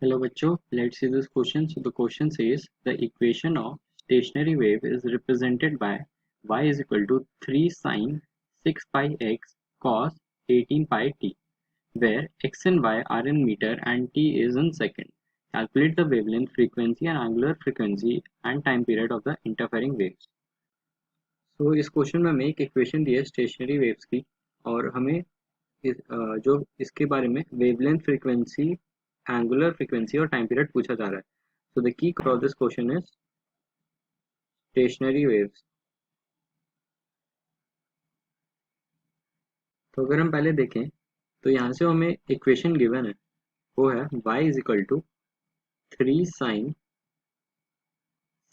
Hello बच्चों, let's see this question. So the question says the equation of stationary wave is represented by y is equal to 3 sine 6 pi x cos 18 pi t, where x and y are in meter and t is in second. Calculate the wavelength, frequency and angular frequency and time period of the interfering waves. So इस question में हमें एक equation दी है stationery waves की और हमें जो इसके बारे में वेवलेंथ, फ्रीक्वेंसी, एंगुलर फ्रीक्वेंसी और टाइम पीरियड पूछा जा रहा है. So the key of this question is stationary waves. तो अगर हम पहले देखें तो यहाँ से हमें इक्वेशन गिवन है, वो है y is equal to 3 sine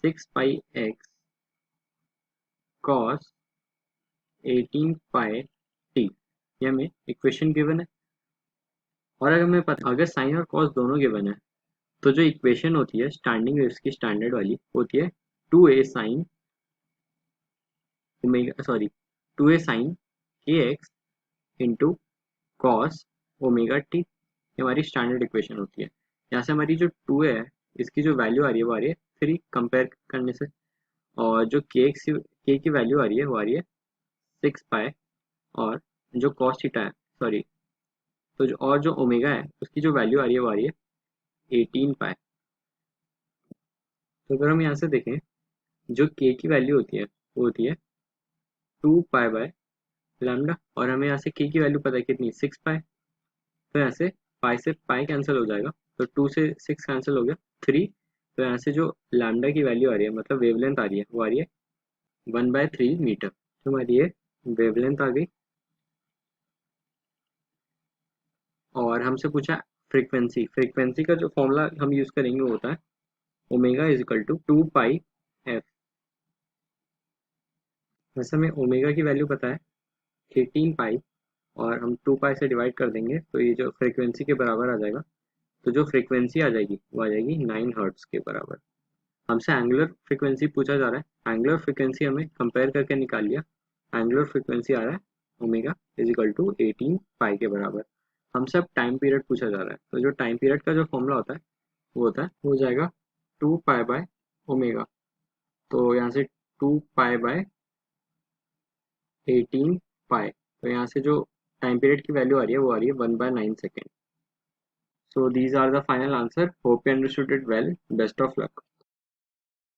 6 pi x cos 18 pi t. ये हमें इक्वेशन गिवन है. और अगर हमें पता अगर साइन और कॉस दोनों गिवन है तो जो इक्वेशन होती है स्टैंडिंग वेव्स की स्टैंडर्ड वाली होती है 2a sine omega sorry 2a sine kx into cos omega T. ये हमारी स्टैंडर्ड इक्वेशन होती है. यहाँ से हमारी जो 2 है इसकी जो वैल्यू आ रही है वो आ रही है 3 कंपेयर करने से, और जो के की वैल्यू आ रही है वो आ रही है 6 पाए, और जो कॉस थीटा है सॉरी तो जो ओमेगा है उसकी जो वैल्यू आ रही है वो आ रही है 18 पाए. तो अगर हम यहाँ से देखें जो के की वैल्यू होती है वो होती है 2 पाए बाय लैम्डा, और हमें यहाँ से के की वैल्यू पता है कितनी 6 पाए. तो यहाँ से पाई कैंसिल हो जाएगा, तो 2 से 6 कैंसिल हो गया 3. तो यहाँ से जो लैम्डा की वैल्यू आ रही है मतलब वेवलेंथ आ रही है वो आ रही है 1/3 मीटर. तो हमारी ये वेवलेंथ आ गई. और हमसे पूछा फ्रीक्वेंसी. फ्रीक्वेंसी का जो फॉर्मूला हम यूज करेंगे वो होता है omega is equal to 2 pi F. वैसे हमें ओमेगा की वैल्यू पता है 18 पाई, और हम 2 पाई से डिवाइड कर देंगे तो ये जो फ्रीक्वेंसी के बराबर आ जाएगा. तो जो फ्रीक्वेंसी आ जाएगी वो आ जाएगी 9 हर्ट्स के बराबर. हमसे एंगुलर फ्रीक्वेंसी पूछा जा रहा है. एंगुलर फ्रीक्वेंसी हमें कंपेयर करके निकाल लिया. एंगुलर फ्रीक्वेंसी आ रहा है ओमेगा इज इक्वल टू 18 पाई के बराबर. हमसे अब टाइम पीरियड पूछा जा रहा है, तो जो टाइम पीरियड का जो फॉर्मूला होता है वो होता है हो जाएगा 2 पाई बाय ओमेगा. तो यहाँ से 2 पाई बाय 18 पाई, तो यहाँ से जो टाइम पीरियड की वैल्यू आ रही है वो आ रही है 1/9 second. So these are the final answer. Hope you understood it well. Best of luck.